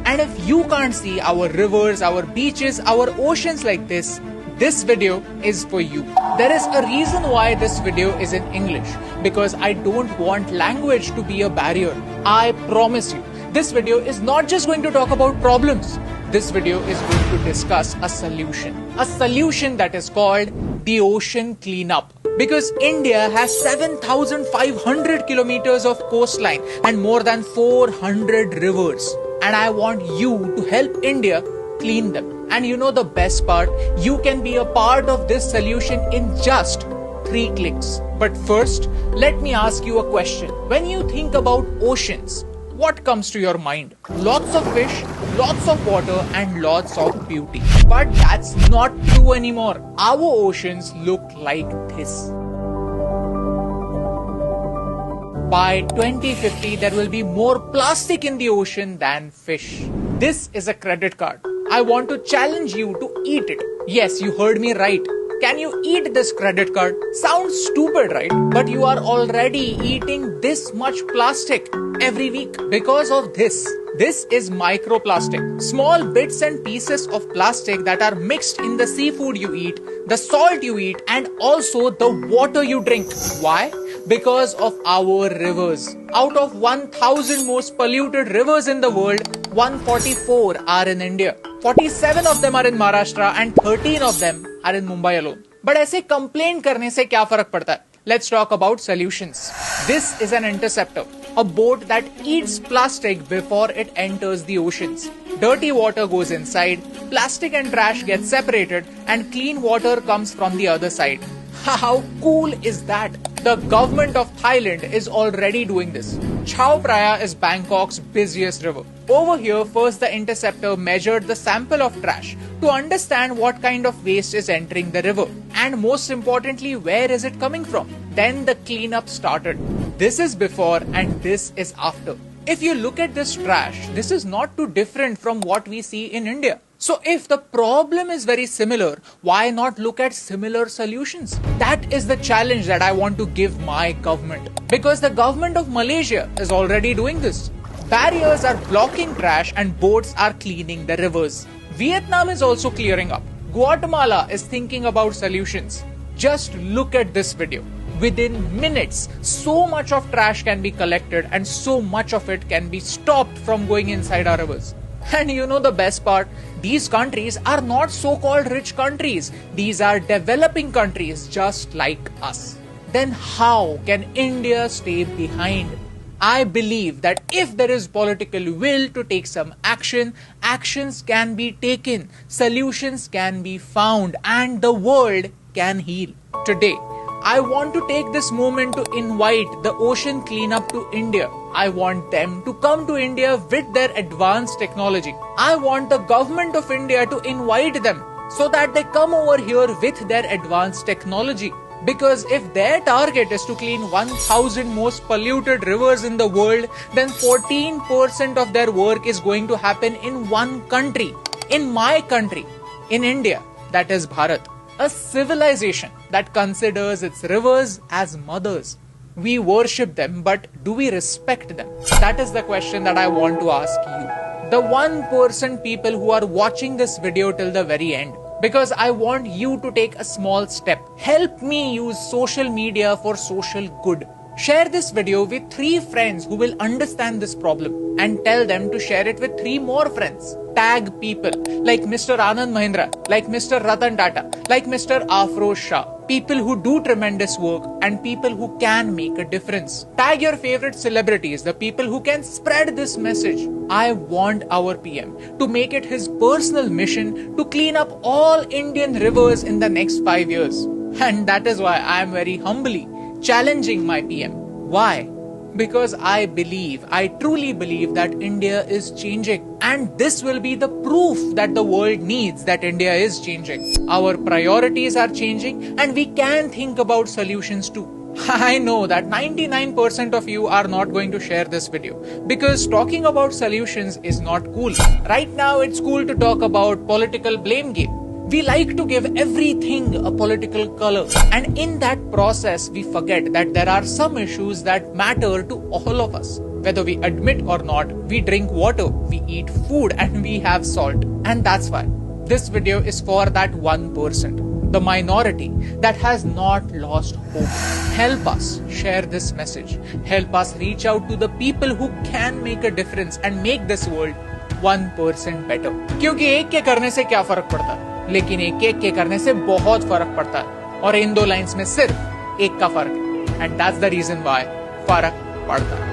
And if you can't see our rivers, our beaches, our oceans like this video is for you. There is a reason why this video is in English, because I don't want language to be a barrier. I promise you, this video is not just going to talk about problems. This video is going to discuss a solution that is called the ocean cleanup. Because India has 7,500 kilometers of coastline and more than 400 rivers. And I want you to help India clean them. And you know the best part? You can be a part of this solution in just 3 clicks. But first, let me ask you a question. When you think about oceans, what comes to your mind? Lots of fish, lots of water, and lots of beauty. But that's not true anymore. Our oceans look like this. By 2050, there will be more plastic in the ocean than fish. This is a credit card. I want to challenge you to eat it. Yes, you heard me right. Can you eat this credit card? Sounds stupid, right? But you are already eating this much plastic every week because of this. This is microplastic. Small bits and pieces of plastic that are mixed in the seafood you eat, the salt you eat, and also the water you drink. Why? Because of our rivers. Out of 1,000 most polluted rivers in the world, 144 are in India. 47 of them are in Maharashtra and 13 of them are in Mumbai alone. But ऐसे complain करने से क्या फर्क पड़ता है? Let's talk about solutions. This is an interceptor, a boat that eats plastic before it enters the oceans. Dirty water goes inside, plastic and trash get separated, and clean water comes from the other side. How cool is that? The government of Thailand is already doing this. Chao Phraya is Bangkok's busiest river. Over here, first the interceptor measured the sample of trash to understand what kind of waste is entering the river. And most importantly, where is it coming from? Then the cleanup started. This is before and this is after. If you look at this trash, this is not too different from what we see in India. So if the problem is very similar, why not look at similar solutions? That is the challenge that I want to give my government. Because the government of Malaysia is already doing this. Barriers are blocking trash and boats are cleaning the rivers. Vietnam is also clearing up. Guatemala is thinking about solutions. Just look at this video. Within minutes, so much of trash can be collected and so much of it can be stopped from going inside our rivers. And you know the best part? These countries are not so-called rich countries. These are developing countries just like us. Then how can India stay behind? I believe that if there is political will to take some action, actions can be taken, solutions can be found, and the world can heal. Today, I want to take this moment to invite the ocean cleanup to India. I want them to come to India with their advanced technology. I want the government of India to invite them so that they come over here with their advanced technology. Because if their target is to clean 1,000 most polluted rivers in the world, then 14% of their work is going to happen in one country. In my country, in India, that is Bharat. A civilization that considers its rivers as mothers. We worship them, but do we respect them? That is the question that I want to ask you. The 1% people who are watching this video till the very end. Because I want you to take a small step. Help me use social media for social good. Share this video with 3 friends who will understand this problem and tell them to share it with 3 more friends. Tag people like Mr. Anand Mahindra, like Mr. Ratan Tata, like Mr. Afroz Shah. People who do tremendous work and people who can make a difference. Tag your favorite celebrities, the people who can spread this message. I want our PM to make it his personal mission to clean up all Indian rivers in the next 5 years. And that is why I am very humbly challenging my PM. Why? Because I truly believe that India is changing. And this will be the proof that the world needs that India is changing. Our priorities are changing and we can think about solutions too. I know that 99% of you are not going to share this video because talking about solutions is not cool. Right now it's cool to talk about political blame game. We like to give everything a political color, and in that process we forget that there are some issues that matter to all of us. Whether we admit or not, we drink water, we eat food, and we have salt. And that's why this video is for that 1%, the minority that has not lost hope. Help us share this message. Help us reach out to the people who can make a difference and make this world 1% better. क्योंकि एक के करने से क्या फर्क पड़ता है, लेकिन एक के करने से बहुत फर्क पड़ता है, और इन दो लाइंस में सिर्फ एक का फर्क है, and that's the reason why फर्क पड़ता है.